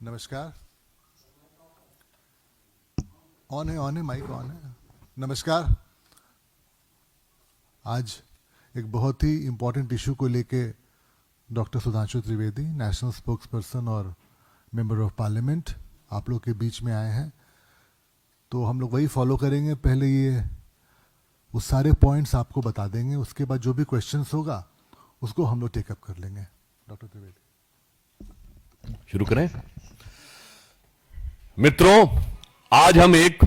नमस्कार। ऑन है mic on है। नमस्कार। आज एक बहुत ही इम्पोर्टेंट इशू को लेके doctor Sudhanshu Trivedi, national spokes person और मेंबर ऑफ पार्लियामेंट, आप लोग के बीच में आए हैं। तो हम लोग वही फॉलो करेंगे। पहले ये वो सारे पॉइंट्स आपको बता देंगे, उसके बाद जो भी क्वेश्चंस होगा उसको हम लोग टेकअप कर लेंगे। डॉक्टर त्रिवेदी शुरू करें। मित्रों, आज हम एक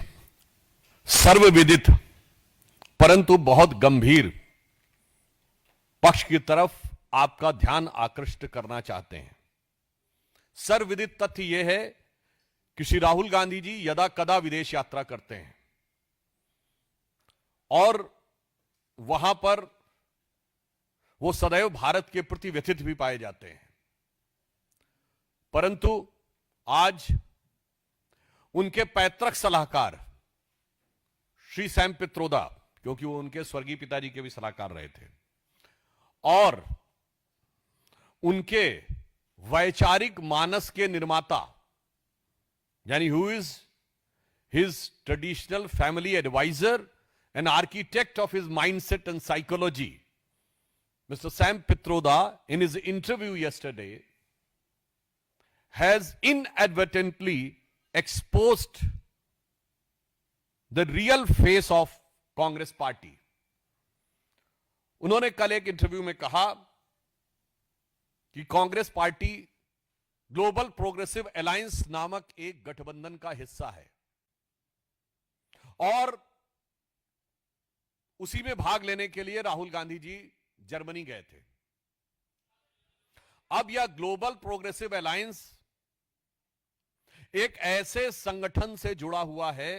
सर्वविदित परंतु बहुत गंभीर पक्ष की तरफ आपका ध्यान आकृष्ट करना चाहते हैं। सर्वविदित तथ्य यह है कि श्री राहुल गांधी जी यदा कदा विदेश यात्रा करते हैं और वहां पर वो सदैव भारत के प्रति व्यथित भी पाए जाते हैं। परंतु आज उनके पैतृक सलाहकार श्री सैम पित्रोदा, क्योंकि वो उनके स्वर्गीय पिताजी के भी सलाहकार रहे थे, और उनके वैचारिक मानस के निर्माता यानी who is his traditional family advisor and architect of his mindset and psychology, Mr. Sam Pitroda, in his interview yesterday, has inadvertently exposed the real face of Congress party. उन्होंने कल एक इंटरव्यू में कहा कि Congress party global progressive alliance नामक एक गठबंधन का हिस्सा है और उसी में भाग लेने के लिए राहुल गांधी जी जर्मनी गए थे। अब यह ग्लोबल प्रोग्रेसिव अलायंस एक ऐसे संगठन से जुड़ा हुआ है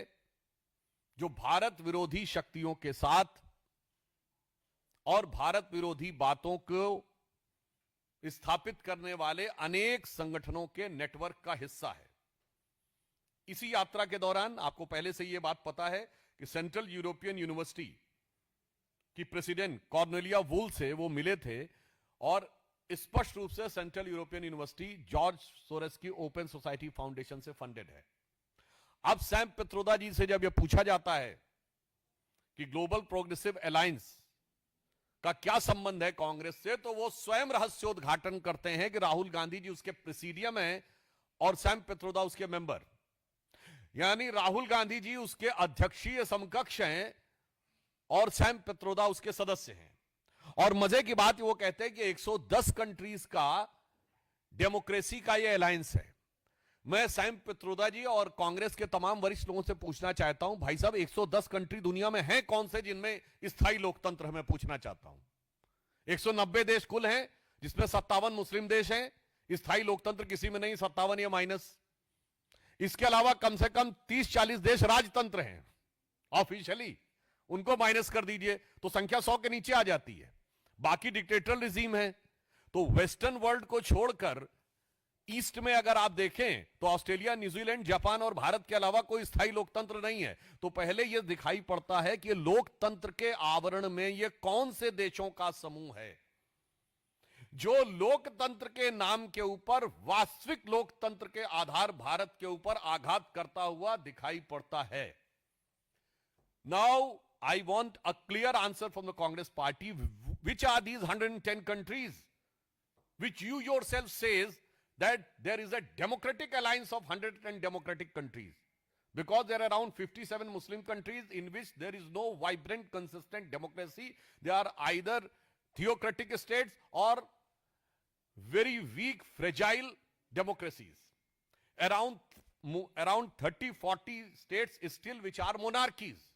जो भारत विरोधी शक्तियों के साथ और भारत विरोधी बातों को स्थापित करने वाले अनेक संगठनों के नेटवर्क का हिस्सा है। इसी यात्रा के दौरान आपको पहले से यह बात पता है कि सेंट्रल यूरोपियन यूनिवर्सिटी की प्रेसिडेंट कॉर्नेलिया वुल से वो मिले थे और स्पष्ट रूप से central European university George Soros की ओपन सोसाइटी फाउंडेशन से फंडेड है। अब सैम पित्रोदा जी से जब यह पूछा जाता है कि ग्लोबल प्रोग्रेसिव अलायंस का क्या संबंध है कांग्रेस से, तो वो स्वयं रहस्योद्घाटन करते हैं कि राहुल गांधी जी उसके प्रेसिडियम हैं और सैम पित्रोदा उसके मेंबर, यानी राहुल गांधी जी उसके अध्यक्षीय समकक्ष हैं और सैम पित्रोदा उसके सदस्य हैं। और मजे की बात वो कहते हैं कि 110 कंट्रीज का डेमोक्रेसी का ये अलायंस है। मैं सैम पित्रोदा जी और कांग्रेस के तमाम वरिष्ठ लोगों से पूछना चाहता हूं, भाई साहब 110 कंट्री दुनिया में हैं कौन से जिनमें स्थायी लोकतंत्र है? मैं पूछना चाहता हूं। 190 देश कुल हैं जिसमें 57 मुस्लिम देश हैं, स्थायी लोकतंत्र किसी में नहीं, 57 या माइनस। इसके अलावा कम से कम 30-40 देश राजतंत्र हैं ऑफिशियली, उनको माइनस कर दीजिए तो संख्या 100 के नीचे आ जाती है। बाकी डिक्टेटर रिजीम है। तो वेस्टर्न वर्ल्ड को छोड़कर ईस्ट में अगर आप देखें तो ऑस्ट्रेलिया, न्यूजीलैंड, जापान और भारत के अलावा कोई स्थायी लोकतंत्र नहीं है। तो पहले यह दिखाई पड़ता है कि लोकतंत्र के आवरण में यह कौन से देशों का समूह है जो लोकतंत्र के नाम के ऊपर वास्तविक लोकतंत्र के आधार भारत के ऊपर आघात करता हुआ दिखाई पड़ता है। Now I want a clear answer from the Congress party. Which are these 110 countries which you yourself says that there is a democratic alliance of 110 democratic countries? Because there are around 57 Muslim countries in which there is no vibrant, consistent democracy. They are either theocratic states or very weak, fragile democracies. Around 30-40 states still which are monarchies.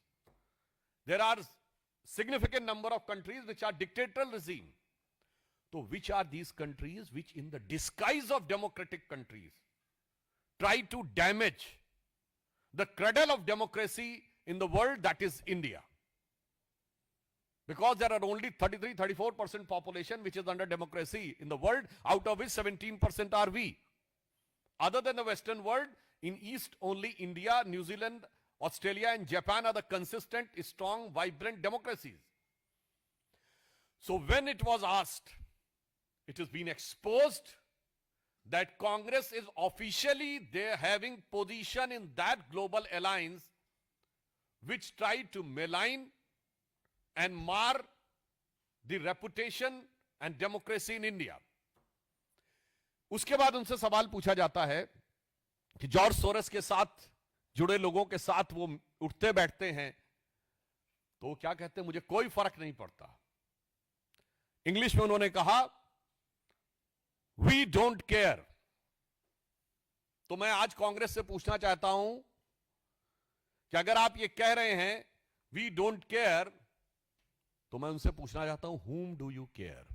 There are significant number of countries which are dictatorial regime. So which are these countries which in the disguise of democratic countries try to damage the cradle of democracy in the world, that is India? Because there are only 33-34% population which is under democracy in the world, out of which 17% are we. Other than the Western world, in East only India, New Zealand, Australia and Japan are the consistent, strong, vibrant democracies. So when it was asked, it has been exposed that Congress is officially there having position in that global alliance which tried to malign and mar the reputation and democracy in India. उसके बाद उनसे सवाल पूछा जाता है कि George source के साथ जुड़े लोगों के साथ वो उठते बैठते हैं, तो वो क्या कहते हैं, मुझे कोई फर्क नहीं पड़ता. इंग्लिश में उन्होंने कहा वी डोंट केयर. तो मैं आज कांग्रेस से पूछना चाहता हूं कि अगर आप ये कह रहे हैं वी डोंट केयर, तो मैं उनसे पूछना चाहता हूं whom do you care?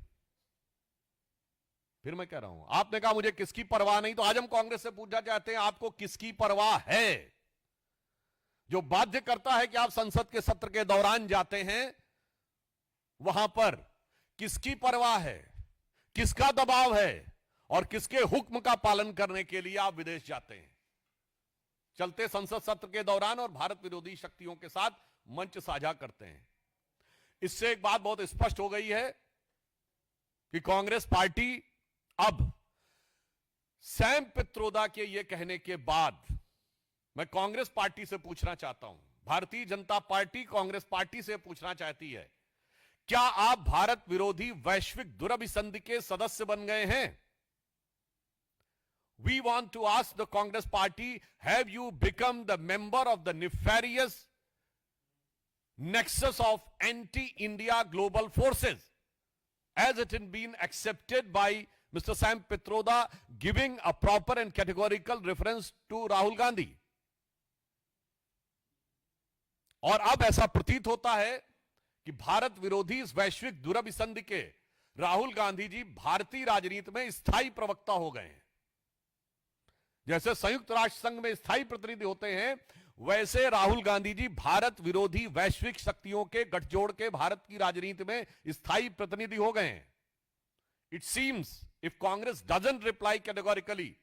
फिर मैं कह रहा हूं, आपने कहा मुझे किसकी परवाह नहीं, तो आज हम कांग्रेस से पूछना चाहते हैं आपको किसकी परवाह है, जो बाध्य करता है कि आप संसद के सत्र के दौरान जाते हैं, वहां पर किसकी परवाह है, किसका दबाव है और किसके हुक्म का पालन करने के लिए आप विदेश जाते हैं. चलते संसद सत्र के दौरान और भारत विरोधी शक्तियों के साथ मंच साझा करते हैं. इससे एक बात बहुत स्पष्ट हो गई है कि कांग्रेस पार्टी अब सैम पित्रोदा के यह कहने के बाद मैं कांग्रेस पार्टी से पूछना चाहता हूं, भारतीय जनता पार्टी कांग्रेस पार्टी से पूछना चाहती है, क्या आप भारत विरोधी वैश्विक दुरभिसंधि के सदस्य बन गए हैं? We want to ask the Congress party, have you become the member of the nefarious nexus of anti-India global forces, as it has been accepted by Mr. Sam Pitroda, giving a proper and categorical reference to Rahul Gandhi? और अब ऐसा प्रतीत होता है कि भारत विरोधी इस वैश्विक दुरभिसंधि के राहुल गांधी जी भारतीय राजनीति में स्थायी प्रवक्ता हो गए हैं. जैसे संयुक्त राष्ट्र संघ में स्थायी प्रतिनिधि होते हैं, वैसे राहुल गांधी जी भारत विरोधी वैश्विक शक्तियों के गठजोड़ के भारत की राजनीति में स्थायी प्रतिनिधि हो गए हैं. It seems if Congress doesn't reply categorically,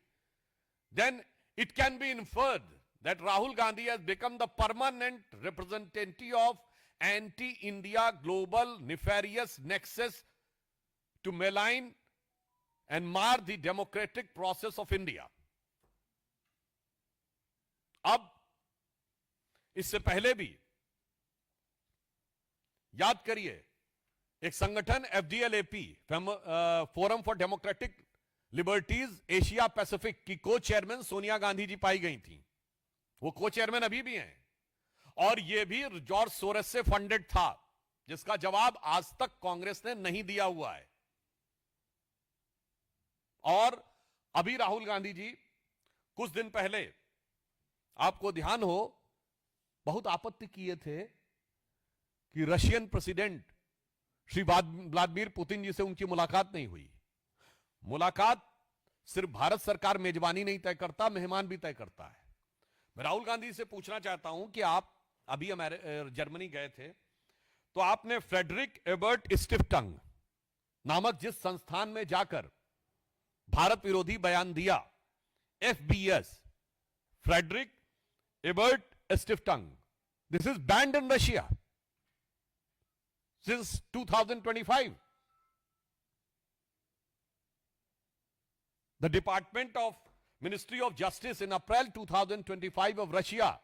then it can be inferred that Rahul Gandhi has become the permanent representative of anti-India global nefarious nexus to malign and mar the democratic process of India. अब इससे पहले भी याद करिए, एक संगठन FDLAP forum for democratic liberties Asia Pacific की को चेयरमैन सोनिया गांधी जी पाई गई थी. वो को चेयरमैन अभी भी हैं और ये भी जॉर्ज सोरस से फंडेड था, जिसका जवाब आज तक कांग्रेस ने नहीं दिया हुआ है. और अभी राहुल गांधी जी कुछ दिन पहले, आपको ध्यान हो, बहुत आपत्ति किए थे कि Russian president Shri Vladimir Putin ji से उनकी मुलाकात नहीं हुई. मुलाकात सिर्फ भारत सरकार मेजबानी नहीं तय करता, मेहमान भी तय करता है. मैं राहुल गांधी से पूछना चाहता हूं कि आप अभी जर्मनी गए थे, तो आपने फ्रेडरिक एबर्ट स्टिफ्टंग नामक जिस संस्थान में जाकर भारत विरोधी बयान दिया, FBS, Friedrich Ebert Stiftung, this is banned in Russia since 2025. The Department of Ministry of Justice in April 2025 of Russia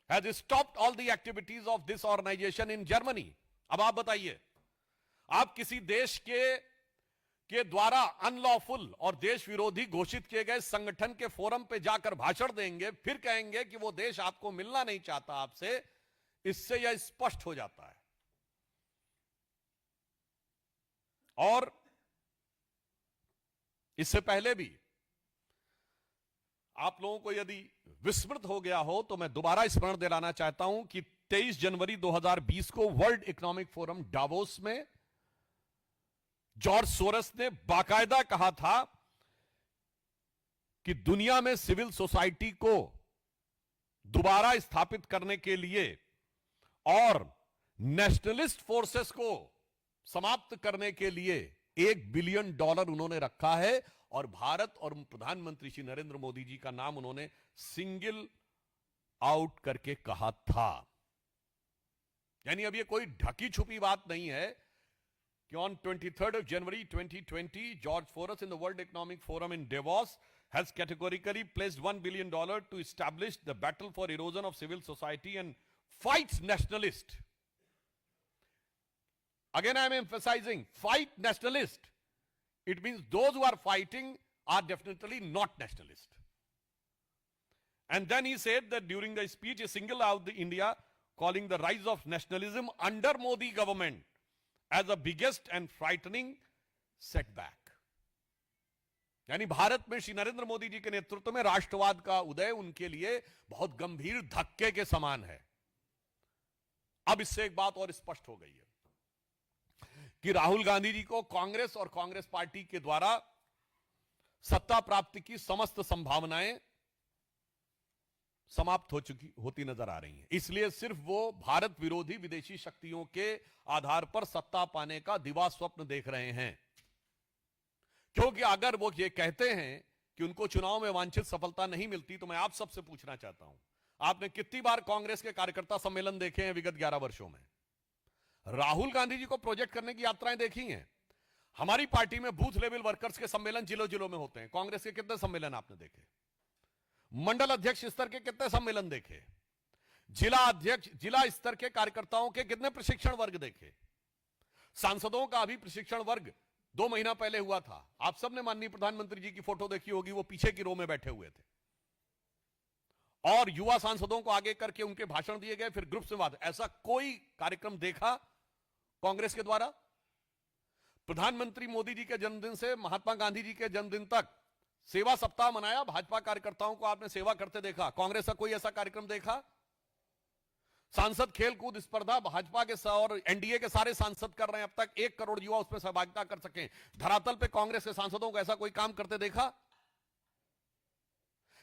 has stopped all the activities of this organization in Germany. अब आप बताइए, आप किसी देश के द्वारा अनलॉफुल और देश विरोधी घोषित किए गए संगठन के फोरम पे जाकर भाषण देंगे, फिर कहेंगे कि वो देश आपको मिलना नहीं चाहता आपसे. इससे यह स्पष्ट हो जाता है. और इससे पहले भी आप लोगों को यदि विस्मृत हो गया हो तो मैं दोबारा स्मरण दिलाना चाहता हूं कि 23 जनवरी 2020 को वर्ल्ड इकोनॉमिक फोरम डावोस में जॉर्ज सोरस ने बाकायदा कहा था कि दुनिया में सिविल सोसाइटी को दोबारा स्थापित करने के लिए और नेशनलिस्ट फोर्सेस को समाप्त करने के लिए $1 बिलियन उन्होंने रखा है. और भारत और प्रधानमंत्री श्री नरेंद्र मोदी जी का नाम उन्होंने सिंगल आउट करके कहा था. यानी अब ये कोई ढकी छुपी बात नहीं है. कि on 23rd of January 2020, George Soros in the World Economic Forum in Davos has categorically pledged $1 billion to establish the battle for erosion of civil society and fights nationalist. Again, I am emphasizing, fight nationalist. It means those who are fighting are definitely not nationalist. And then he said that during the speech, he singled out India, calling the rise of nationalism under Modi government as the biggest and frightening setback. यानी भारत में श्री नरेंद्र मोदी जी के नेतृत्व में राष्ट्रवाद का उदय उनके लिए बहुत गंभीर धक्के के समान है। अब इससे एक बात और स्पष्ट हो गई है कि राहुल गांधी जी को कांग्रेस और कांग्रेस पार्टी के द्वारा सत्ता प्राप्ति की समस्त संभावनाएं समाप्त होती नजर आ रही हैं। इसलिए सिर्फ वो भारत विरोधी विदेशी शक्तियों के आधार पर सत्ता पाने का दिवा स्वप्न देख रहे हैं, क्योंकि अगर वो ये कहते हैं कि उनको चुनाव में वांछित सफलता नहीं मिलती, तो मैं आप सबसे पूछना चाहता हूं, आपने कितनी बार कांग्रेस के कार्यकर्ता सम्मेलन देखे हैं विगत 11 वर्षों में? राहुल गांधी जी को प्रोजेक्ट करने की यात्राएं देखी हैं? हमारी पार्टी में बूथ लेवल वर्कर्स के सम्मेलन जिलों जिलों में होते हैं। कांग्रेस के कितने सम्मेलन आपने देखे? मंडल अध्यक्ष स्तर के कितने सम्मेलन देखे? जिला अध्यक्ष, जिला स्तर के कार्यकर्ताओं के कितने प्रशिक्षण वर्ग देखे? सांसदों का अभी प्रशिक्षण वर्ग 2 महीना पहले हुआ था। आप सबने माननीय प्रधानमंत्री जी की फोटो देखी होगी, वो पीछे की रो में बैठे हुए थे और युवा सांसदों को आगे करके उनके भाषण दिए गए, फिर ग्रुप से बात। ऐसा कोई कार्यक्रम देखा कांग्रेस के द्वारा? प्रधानमंत्री मोदी जी के जन्मदिन से महात्मा गांधी जी के जन्मदिन तक सेवा सप्ताह मनाया, भाजपा कार्यकर्ताओं को आपने सेवा करते देखा? कांग्रेस का कोई ऐसा कार्यक्रम देखा? सांसद खेलकूद स्पर्धा भाजपा के और एनडीए के सारे सांसद कर रहे हैं, अब तक 1 करोड़ युवा उसमें सहभागिता कर सके। धरातल पे कांग्रेस के सांसदों को ऐसा कोई काम करते देखा?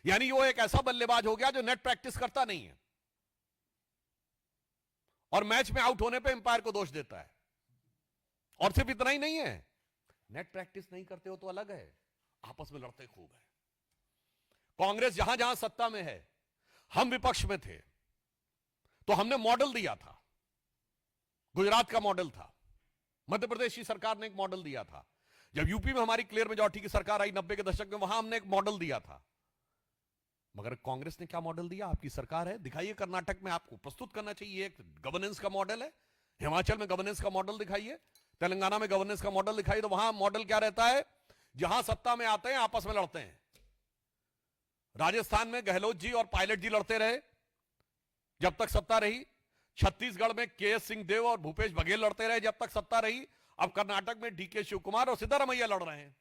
यानी वो एक ऐसा बल्लेबाज हो गया जो नेट प्रैक्टिस करता नहीं है और मैच में आउट होने पे एम्पायर को दोष देता है। और सिर्फ इतना ही नहीं है, नेट प्रैक्टिस नहीं करते हो तो अलग है, आपस में लड़ते खूब है। कांग्रेस जहां जहां सत्ता में है, हम विपक्ष में थे तो हमने मॉडल दिया था। गुजरात का मॉडल था, मध्य प्रदेश की सरकार ने एक मॉडल दिया था, जब यूपी में हमारी क्लियर मेजॉरिटी की सरकार आई 90 के दशक में, वहां हमने एक मॉडल दिया था। मगर कांग्रेस ने क्या मॉडल दिया? आपकी सरकार है, दिखाइए। कर्नाटक में आपको प्रस्तुत करना चाहिए, एक गवर्नेंस का मॉडल है। हिमाचल में गवर्नेंस का मॉडल दिखाइए, तेलंगाना में गवर्नेंस का मॉडल दिखाइए। तो वहां मॉडल क्या रहता है? जहां सत्ता में आते हैं आपस में लड़ते हैं। राजस्थान में गहलोत जी और पायलट जी लड़ते रहे जब तक सत्ता रही। छत्तीसगढ़ में के.एस. सिंहदेव और भूपेश बघेल लड़ते रहे जब तक सत्ता रही। अब कर्नाटक में डी.के. शिवकुमार और सिद्धारमैया लड़ रहे हैं।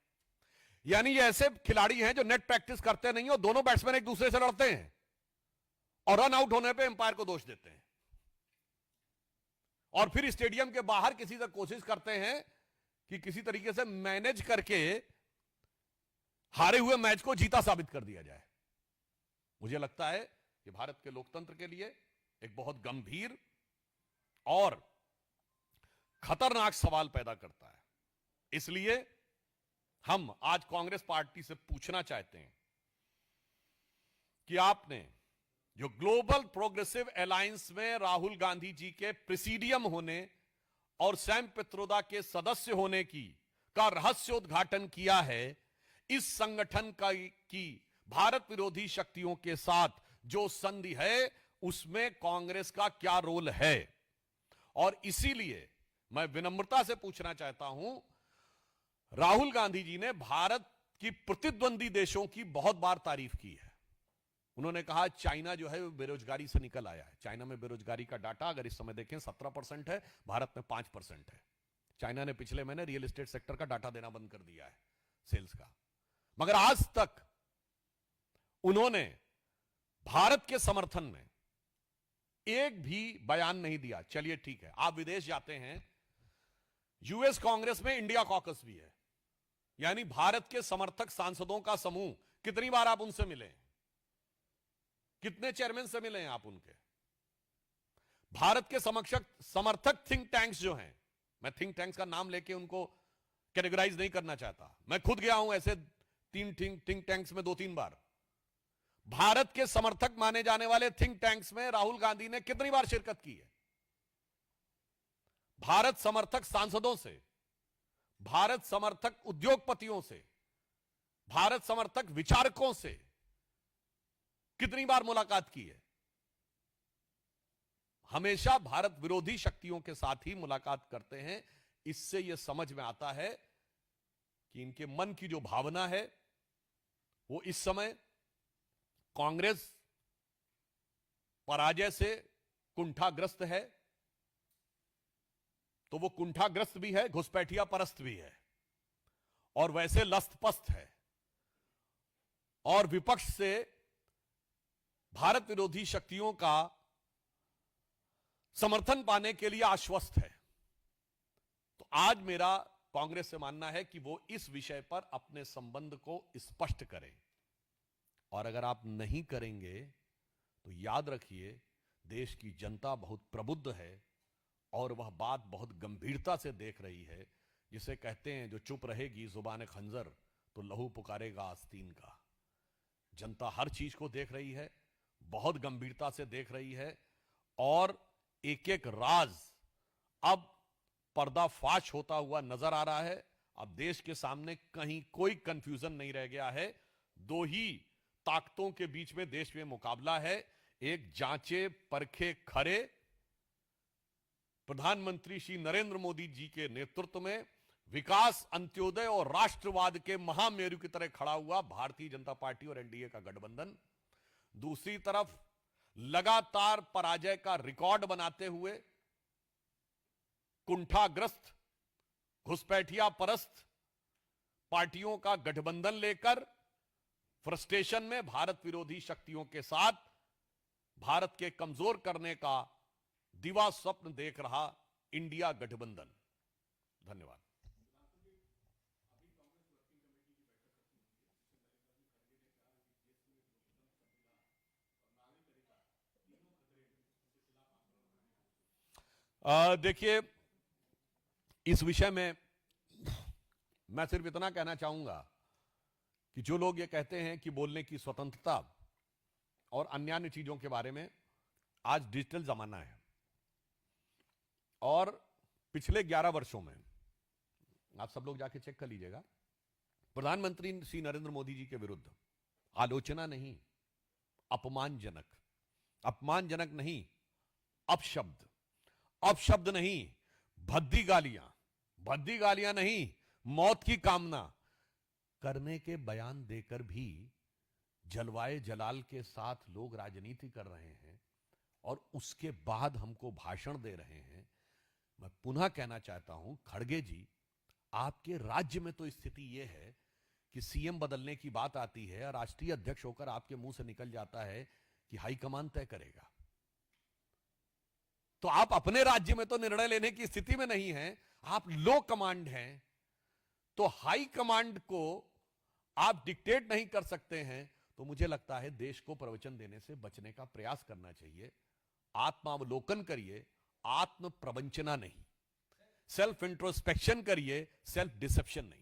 यानी ये ऐसे खिलाड़ी हैं जो नेट प्रैक्टिस करते नहीं और दोनों बैट्समैन एक दूसरे से लड़ते हैं और रन आउट होने पे एम्पायर को दोष देते हैं और फिर स्टेडियम के बाहर किसी से कोशिश करते हैं कि किसी तरीके से मैनेज करके हारे हुए मैच को जीता साबित कर दिया जाए। मुझे लगता है कि भारत के लोकतंत्र के लिए एक बहुत गंभीर और खतरनाक सवाल पैदा करता है। इसलिए हम आज कांग्रेस पार्टी से पूछना चाहते हैं कि आपने जो ग्लोबल प्रोग्रेसिव अलायंस में राहुल गांधी जी के प्रेसिडियम होने और सैम पित्रोदा के सदस्य होने का रहस्योद्घाटन किया है, इस संगठन की भारत विरोधी शक्तियों के साथ जो संधि है उसमें कांग्रेस का क्या रोल है। और इसीलिए मैं विनम्रता से पूछना चाहता हूं, राहुल गांधी जी ने भारत की प्रतिद्वंदी देशों की बहुत बार तारीफ की है। उन्होंने कहा चाइना जो है वो बेरोजगारी से निकल आया है। चाइना में बेरोजगारी का डाटा अगर इस समय देखें 17% है, भारत में 5% है। चाइना ने पिछले महीने रियल एस्टेट सेक्टर का डाटा देना बंद कर दिया है, सेल्स का। मगर आज तक उन्होंने भारत के समर्थन में एक भी बयान नहीं दिया। चलिए ठीक है, आप विदेश जाते हैं, यूएस कांग्रेस में इंडिया कॉकस भी है, यानी भारत के समर्थक सांसदों का समूह। कितनी बार आप उनसे मिले? कितने चेयरमैन से मिले हैं आप उनके? भारत के समर्थक थिंक टैंक्स जो हैं, मैं थिंक टैंक्स का नाम लेके उनको कैटेगराइज नहीं करना चाहता, मैं खुद गया हूं ऐसे 3 थिंक टैंक्स में 2-3 बार। भारत के समर्थक माने जाने वाले थिंक टैंक्स में राहुल गांधी ने कितनी बार शिरकत की है? भारत समर्थक सांसदों से भारत समर्थक उद्योगपतियों से, भारत समर्थक विचारकों से कितनी बार मुलाकात की है? हमेशा भारत विरोधी शक्तियों के साथ ही मुलाकात करते हैं। इससे यह समझ में आता है कि इनके मन की जो भावना है वो इस समय कांग्रेस पराजय से कुंठाग्रस्त है, तो वो कुंठाग्रस्त भी है, घुसपैठिया परस्त भी है, और वैसे लस्तपस्त है, और विपक्ष से भारत विरोधी शक्तियों का समर्थन पाने के लिए आश्वस्त है। तो आज मेरा कांग्रेस से मानना है कि वो इस विषय पर अपने संबंध को स्पष्ट करें, और अगर आप नहीं करेंगे तो याद रखिए देश की जनता बहुत प्रबुद्ध है और वह बात बहुत गंभीरता से देख रही है। जिसे कहते हैं जो चुप रहेगी जुबान खंजर तो लहू पुकारेगा आस्तीन का। जनता हर चीज को देख रही है, बहुत गंभीरता से देख रही है, और एक एक राज अब पर्दाफाश होता हुआ नजर आ रहा है। अब देश के सामने कहीं कोई कंफ्यूजन नहीं रह गया है। दो ही ताकतों के बीच में देश में मुकाबला है, एक जांचे परखे खरे प्रधानमंत्री श्री नरेंद्र मोदी जी के नेतृत्व में विकास, अंत्योदय और राष्ट्रवाद के महामेरु की तरह खड़ा हुआ भारतीय जनता पार्टी और एनडीए का गठबंधन। दूसरी तरफ लगातार पराजय का रिकॉर्ड बनाते हुए कुंठाग्रस्त, घुसपैठिया परस्त पार्टियों का गठबंधन लेकर फ्रस्ट्रेशन में भारत विरोधी शक्तियों के साथ भारत के कमजोर करने का दिवा स्वप्न देख रहा इंडिया गठबंधन। धन्यवाद। देखिए, इस विषय में मैं सिर्फ इतना कहना चाहूंगा कि जो लोग ये कहते हैं कि बोलने की स्वतंत्रता और अन्य अन्य चीजों के बारे में, आज डिजिटल जमाना है और पिछले 11 वर्षों में आप सब लोग जाके चेक कर लीजिएगा, प्रधानमंत्री श्री नरेंद्र मोदी जी के विरुद्ध आलोचना नहीं, अपमानजनक नहीं, अपशब्द नहीं, भद्दी गालियां नहीं, मौत की कामना करने के बयान देकर भी जलवाए जलाल के साथ लोग राजनीति कर रहे हैं और उसके बाद हमको भाषण दे रहे हैं। मैं पुनः कहना चाहता हूं, खड़गे जी, आपके राज्य में तो स्थिति यह है कि सीएम बदलने की बात आती है और राष्ट्रीय अध्यक्ष होकर आपके मुंह से निकल जाता है कि हाईकमान तय करेगा। तो आप अपने राज्य में तो निर्णय लेने की स्थिति में नहीं हैं, आप लो कमांड हैं, तो हाई कमांड को आप डिक्टेट नहीं कर सकते हैं। तो मुझे लगता है देश को प्रवचन देने से बचने का प्रयास करना चाहिए। आत्मावलोकन करिए, आत्म प्रवंचना नहीं, सेल्फ इंट्रोस्पेक्शन करिए, सेल्फ डिसेप्शन नहीं।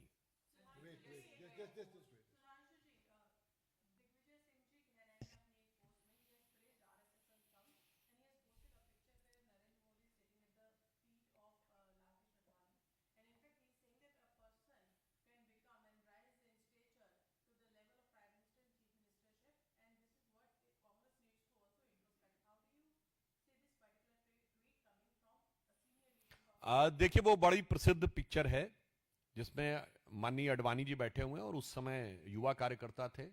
देखिए, वो बड़ी प्रसिद्ध पिक्चर है जिसमें माननीय अडवाणी जी बैठे हुए हैं और उस समय युवा कार्यकर्ता थे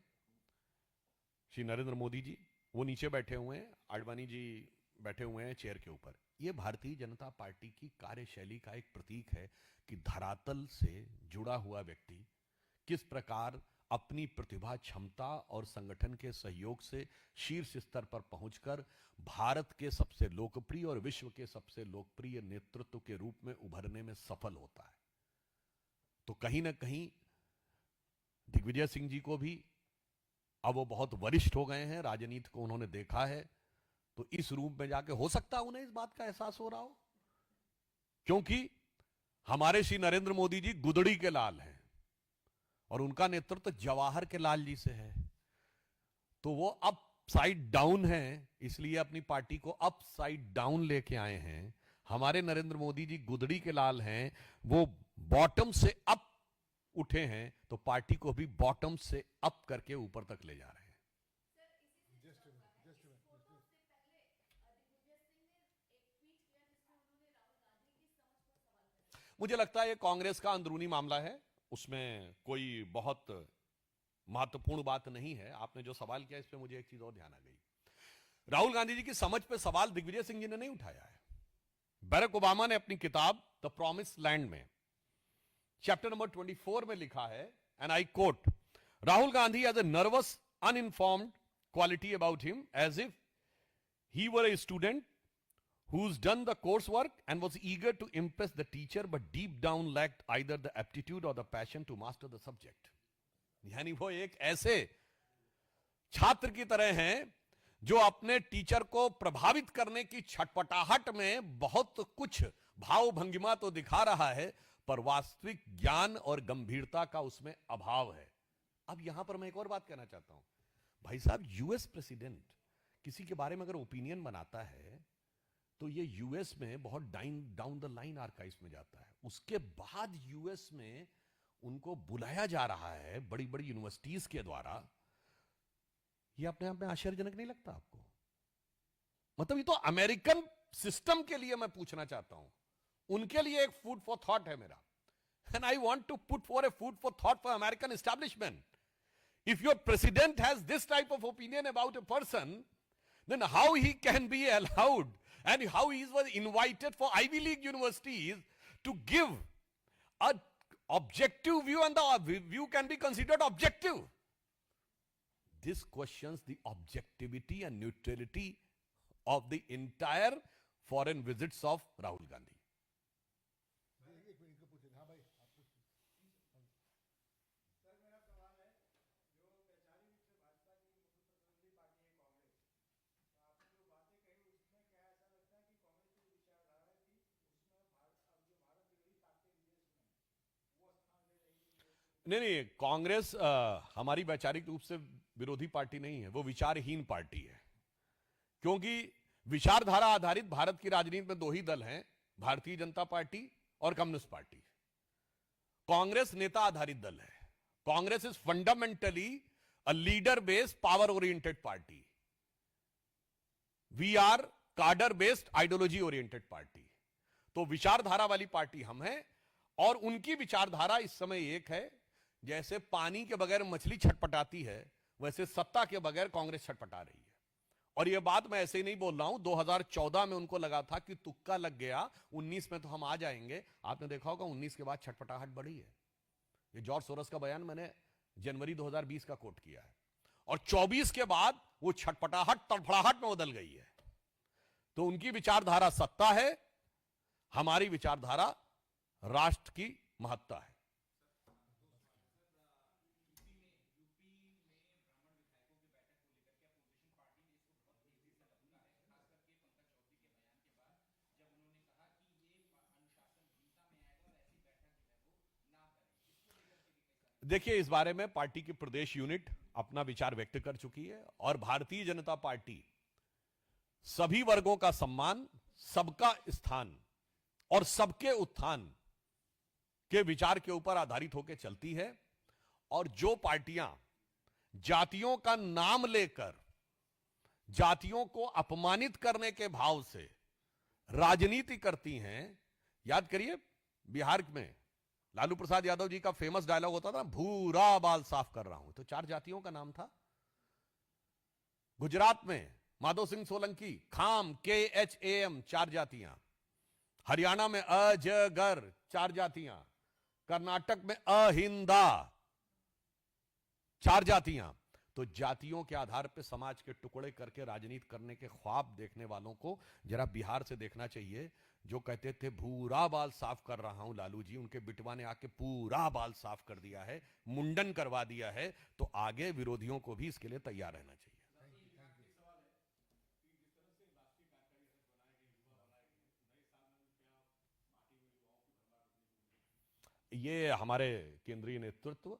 श्री नरेंद्र मोदी जी, वो नीचे बैठे हुए हैं, अडवाणी जी बैठे हुए हैं चेयर के ऊपर। ये भारतीय जनता पार्टी की कार्यशैली का एक प्रतीक है कि धरातल से जुड़ा हुआ व्यक्ति किस प्रकार अपनी प्रतिभा, क्षमता और संगठन के सहयोग से शीर्ष स्तर पर पहुंचकर भारत के सबसे लोकप्रिय और विश्व के सबसे लोकप्रिय नेतृत्व के रूप में उभरने में सफल होता है। तो कहीं ना कहीं दिग्विजय सिंह जी को भी, अब वो बहुत वरिष्ठ हो गए हैं, राजनीति को उन्होंने देखा है, तो इस रूप में जाके हो सकता है उन्हें इस बात का एहसास हो रहा हो, क्योंकि हमारे श्री नरेंद्र मोदी जी गुदड़ी के लाल हैं और उनका नेतृत्व जवाहर के लाल जी से है। तो वो अप साइड डाउन है, इसलिए अपनी पार्टी को अप साइड डाउन लेके आए हैं। हमारे नरेंद्र मोदी जी गुदड़ी के लाल हैं, वो बॉटम से अप उठे हैं, तो पार्टी को भी बॉटम से अप करके ऊपर तक ले जा रहे हैं। मुझे लगता है ये कांग्रेस का अंदरूनी मामला है, उसमें कोई बहुत महत्वपूर्ण बात नहीं है। आपने जो सवाल किया इस पे मुझे एक चीज और ध्यान आ गई। राहुल गांधी जी की समझ पे सवाल दिग्विजय सिंह जी ने नहीं उठाया है। बैरक ओबामा ने अपनी किताब द प्रॉमिस लैंड में चैप्टर नंबर 24 में लिखा है, and I quote, Rahul Gandhi has a nervous uninformed quality about him as if he were a student who's done the coursework and was eager to impress the teacher but deep down lacked either the aptitude or the passion to master the subject. यानी वो एक ऐसे छात्र की तरह हैं जो अपने टीचर को प्रभावित करने की छटपटाहट में बहुत कुछ भाव भंगिमा तो दिखा रहा है, पर वास्तविक ज्ञान और गंभीरता का उसमें अभाव है। अब यहां पर मैं एक और बात कहना चाहता हूं। भाई साहब, यूएस प्रेसिडेंट किसी के बारे में अगर ओपिनियन बनाता है तो ये यूएस में बहुत डाउन द लाइन आर्काइव्स में जाता है। उसके बाद यूएस में उनको बुलाया जा रहा है बड़ी बड़ी यूनिवर्सिटीज के द्वारा। ये अपने आप में आश्चर्यजनक नहीं लगता आपको? मतलब ये तो अमेरिकन सिस्टम के लिए मैं पूछना चाहता हूं, उनके लिए एक फूड फॉर थॉट है मेरा, and I want to put for a food for thought for American establishment. If your president has this type of opinion about a person, then how he can be allowed and how he was invited for Ivy League universities to give a objective view, and the view can be considered objective. This questions the objectivity and neutrality of the entire foreign visits of Rahul Gandhi. नहीं, कांग्रेस हमारी वैचारिक रूप से विरोधी party नहीं है, वो विचारहीन party है। क्योंकि विचारधारा आधारित भारत की राजनीति में दो ही दल हैं, भारतीय जनता पार्टी और कम्युनिस्ट पार्टी। कांग्रेस नेता आधारित दल है। Congress is fundamentally a leader based power oriented party. We are cadre based ideology oriented party. तो विचारधारा वाली पार्टी हम हैं, और उनकी विचारधारा इस समय एक है, जैसे पानी के बगैर मछली छटपटाती है, वैसे सत्ता के बगैर कांग्रेस छटपटा रही है। और यह बात मैं ऐसे ही नहीं बोल रहा हूं। 2014 में उनको लगा था कि तुक्का लग गया, 19 में तो हम आ जाएंगे। आपने देखा होगा 19 के बाद छटपटाहट बढ़ी है। ये जॉर्ज सोरस का बयान मैंने जनवरी 2020 का कोट किया है। और 24 के बाद वो छटपटाहट तड़फड़ाहट में बदल गई है। तो उनकी विचारधारा सत्ता है, हमारी विचारधारा राष्ट्र की महत्ता है। देखिए, इस बारे में पार्टी की प्रदेश यूनिट अपना विचार व्यक्त कर चुकी है, और भारतीय जनता पार्टी सभी वर्गों का सम्मान, सबका स्थान और सबके उत्थान के विचार के ऊपर आधारित होकर चलती है। और जो पार्टियां जातियों का नाम लेकर जातियों को अपमानित करने के भाव से राजनीति करती हैं, याद करिए बिहार में लालू प्रसाद यादव जी का फेमस डायलॉग होता था, भूरा बाल साफ कर रहा हूं, तो 4 जातियों का नाम था। गुजरात में माधव सिंह सोलंकी, खाम, KHAM, 4 जातियां। हरियाणा में अजगर, 4 जातियां। कर्नाटक में अहिंदा, 4 जातियां। तो जातियों के आधार पर समाज के टुकड़े करके राजनीति करने के ख्वाब देखने वालों को जरा बिहार से देखना चाहिए। जो कहते थे भूरा बाल साफ कर रहा हूं लालू जी, उनके बिटवा ने आके पूरा बाल साफ कर दिया है, मुंडन करवा दिया है। तो आगे विरोधियों को भी इसके लिए तैयार रहना चाहिए। ये हमारे केंद्रीय नेतृत्व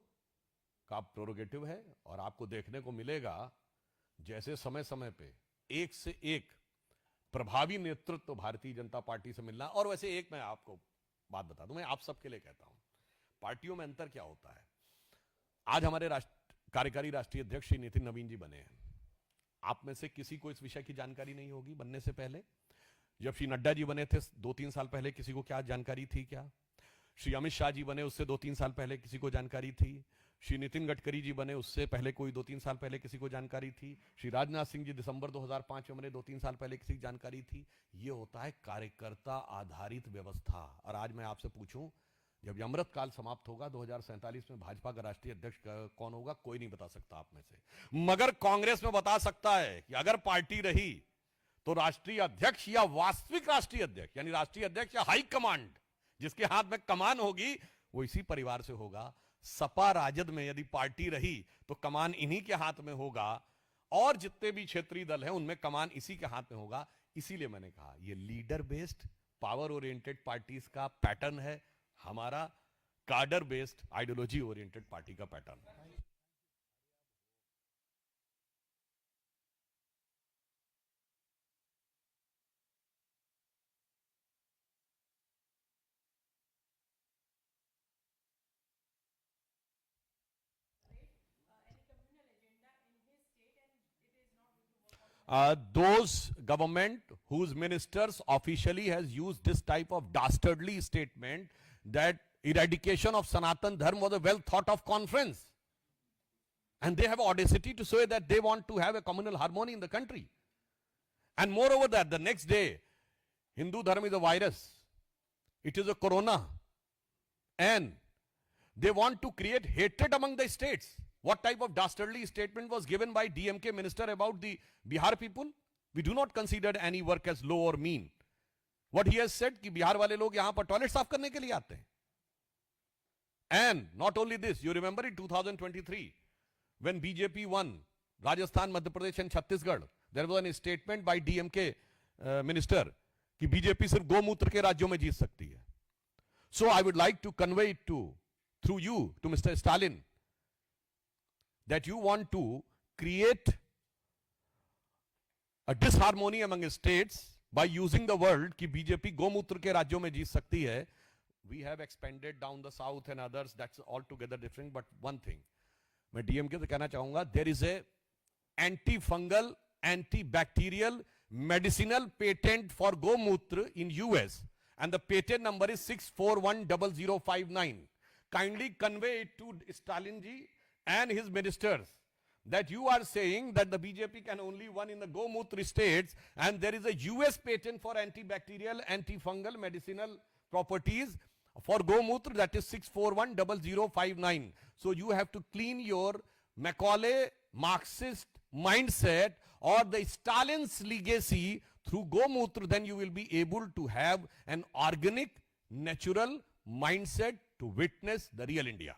का प्रोरोगेटिव है, और आपको देखने को मिलेगा जैसे समय समय पे एक से एक प्रभावी नेतृत्व भारतीय जनता पार्टी से मिलना। और वैसे एक मैं आपको बात बता दूं, मैं आप सबके लिए कहता हूं, पार्टियों में अंतर क्या होता है। आज हमारे कार्यकारी राष्ट्रीय अध्यक्ष श्री नितिन नवीन जी बने हैं। आप में से किसी को इस विषय की जानकारी नहीं होगी बनने से पहले। जब श्री नड्डा जी बने थे 2-3 साल पहले, किसी को क्या जानकारी थी? क्या श्री अमित शाह जी बने उससे 2-3 साल पहले किसी को जानकारी थी? श्री नितिन गडकरी जी बने उससे पहले कोई 2-3 साल पहले किसी को जानकारी थी? श्री राजनाथ सिंह जी दिसंबर 2005 में बने, 2-3 साल पहले किसी की जानकारी थी? ये होता है कार्यकर्ता आधारित व्यवस्था। और आज मैं आपसे पूछूं, जब अमृत काल समाप्त होगा 2047 में भाजपा का राष्ट्रीय अध्यक्ष कौन होगा? कोई नहीं बता सकता आप में से, मगर कांग्रेस में बता सकता है कि अगर पार्टी रही तो राष्ट्रीय अध्यक्ष या वास्तविक राष्ट्रीय अध्यक्ष यानी राष्ट्रीय अध्यक्ष या हाई कमांड जिसके हाथ में कमान होगी वो इसी परिवार से होगा। सपा राजद में यदि पार्टी रही तो कमान इन्हीं के हाथ में होगा और जितने भी क्षेत्रीय दल हैं उनमें कमान इसी के हाथ में होगा। इसीलिए मैंने कहा ये leader based power oriented parties का पैटर्न है, हमारा कार्डर बेस्ड आइडियोलॉजी ओरिएंटेड पार्टी का पैटर्न है। Those government whose ministers officially has used this type of dastardly statement that eradication of Sanatan Dharma was a well thought of conference, and they have audacity to say that they want to have a communal harmony in the country, and moreover that the next day Hindu Dharma is a virus, it is a corona, and they want to create hatred among the states. What type of dastardly statement was given by DMK minister about the Bihar people? We do not consider any work as low or mean. What he has said कि बिहार वाले लोग यहां पर toilet साफ करने के लिए आते हैं. And not only this, you remember in 2023 when BJP won Rajasthan, Madhya Pradesh and Chhattisgarh, there was a statement by DMK minister कि BJP सिर्फ गोमूत्र के राज्यों में जीत सकती है. So I would like to convey it through you to Mr. Stalin that you want to create a disharmony among states by using the word कि BJP गोमूत्र के राज्यों में जीत सकती है. We have expanded down the south and others, that's altogether different. But one thing मैं DMK से कहना चाहूंगा, there is a antifungal, antibacterial, medicinal patent for gomutra in US and the patent number is 6410059. Kindly convey it to Stalin ji and his ministers that you are saying that the BJP can only win in the gomutra states and there is a US patent for antibacterial, antifungal, medicinal properties for gomutra, that is 6410059. So you have to clean your Macaulay Marxist mindset or the Stalin's legacy through gomutra, then you will be able to have an organic, natural mindset to witness the real India.